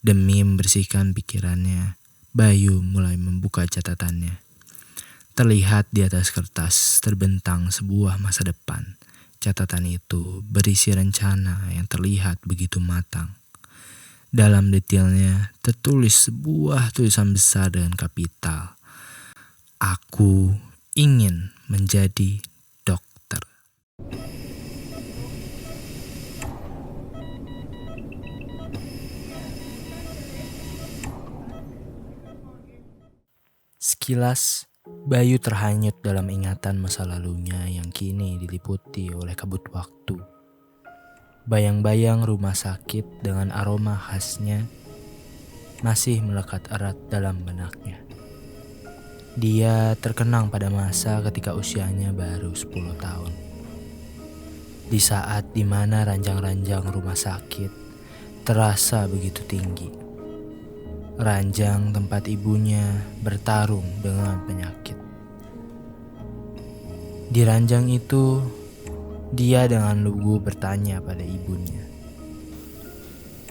Demi membersihkan pikirannya, Bayu mulai membuka catatannya. Terlihat di atas kertas terbentang sebuah masa depan. Catatan itu berisi rencana yang terlihat begitu matang. Dalam detailnya tertulis sebuah tulisan besar dengan kapital. Aku ingin menjadi dokter. Sekilas, Bayu terhanyut dalam ingatan masa lalunya yang kini diliputi oleh kabut waktu. Bayang-bayang rumah sakit dengan aroma khasnya masih melekat erat dalam benaknya. Dia terkenang pada masa ketika usianya baru 10 tahun. Di saat dimana ranjang-ranjang rumah sakit terasa begitu tinggi. Ranjang tempat ibunya bertarung dengan penyakit. Di ranjang itu, dia dengan lugu bertanya pada ibunya.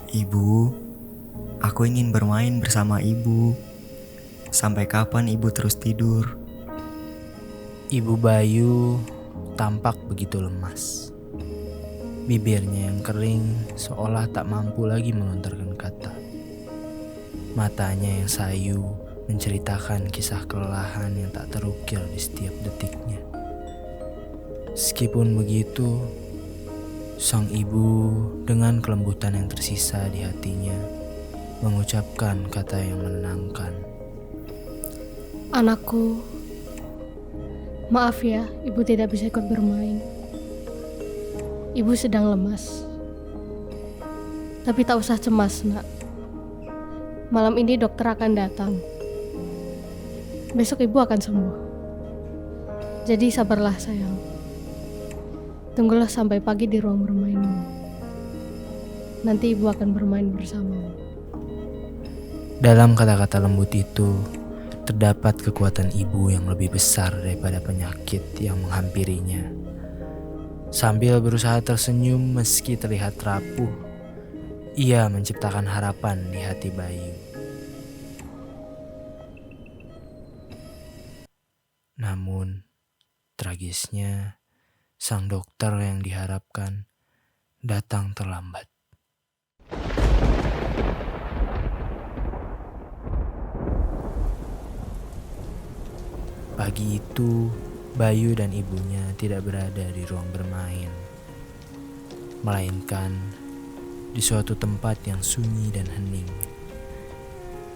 Ibu, aku ingin bermain bersama ibu. Sampai kapan ibu terus tidur? Ibu Bayu tampak begitu lemas. Bibirnya yang kering seolah tak mampu lagi melontarkan kata. Matanya yang sayu menceritakan kisah kelelahan yang tak terukir di setiap detiknya. Meskipun begitu, sang ibu dengan kelembutan yang tersisa di hatinya mengucapkan kata yang menenangkan. Anakku, maaf ya, ibu tidak bisa ikut bermain. Ibu sedang lemas. Tapi tak usah cemas, nak. Malam ini dokter akan datang. Besok ibu akan sembuh. Jadi sabarlah sayang. Tunggulah sampai pagi di ruang bermainmu. Nanti ibu akan bermain bersamamu. Dalam kata-kata lembut itu, terdapat kekuatan ibu yang lebih besar daripada penyakit yang menghampirinya. Sambil berusaha tersenyum meski terlihat rapuh, ia menciptakan harapan di hati Bayu. Namun, tragisnya, sang dokter yang diharapkan datang terlambat. Pagi itu, Bayu dan ibunya tidak berada di ruang bermain, melainkan di suatu tempat yang sunyi dan hening.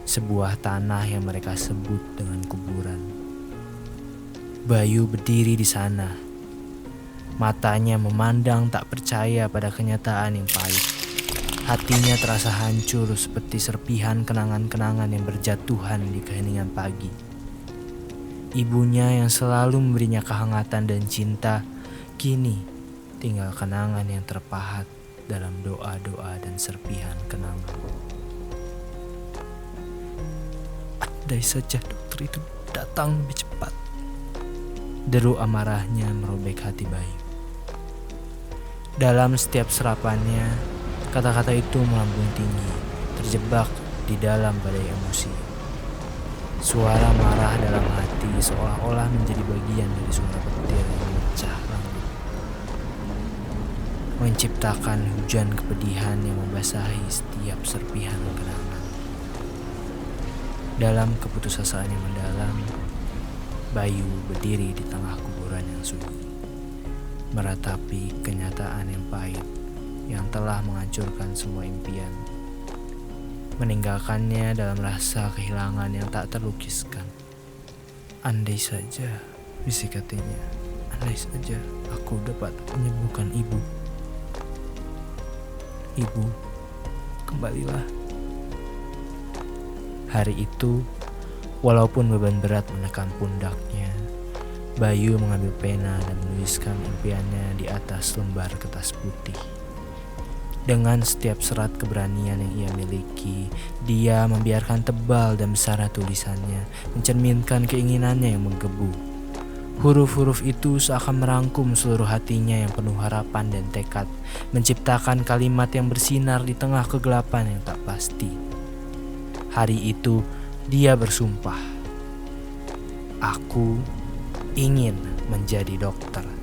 Sebuah tanah yang mereka sebut dengan kuburan. Bayu berdiri di sana. Matanya memandang tak percaya pada kenyataan yang pahit. Hatinya terasa hancur seperti serpihan kenangan-kenangan yang berjatuhan di keheningan pagi. Ibunya yang selalu memberinya kehangatan dan cinta, kini tinggal kenangan yang terpahat dalam doa-doa dan serpihan kenangan. Andai saja dokter itu datang lebih cepat. Deru amarahnya merobek hati Bayu. Dalam setiap serapannya, kata-kata itu melambung tinggi, terjebak di dalam badai emosi. Suara marah dalam hati seolah-olah menjadi bagian dari suara petir yang memecah langit, menciptakan hujan kepedihan yang membasahi setiap serpihan kenangan. Dalam keputusasaan yang mendalam, Bayu berdiri di tengah kuburan yang sunyi, meratapi kenyataan yang pahit yang telah menghancurkan semua impian, meninggalkannya dalam rasa kehilangan yang tak terlukiskan. Andai saja, bisik hatinya, andai saja aku dapat menyembuhkan ibu. Ibu, kembalilah. Hari itu, walaupun beban berat menekan pundaknya, Bayu mengambil pena dan menuliskan impiannya di atas lembar kertas putih. Dengan setiap serat keberanian yang ia miliki, dia membiarkan tebal dan besar tulisannya mencerminkan keinginannya yang menggebu. Huruf-huruf itu seakan merangkum seluruh hatinya yang penuh harapan dan tekad, menciptakan kalimat yang bersinar di tengah kegelapan yang tak pasti. Hari itu dia bersumpah, "Aku ingin menjadi dokter."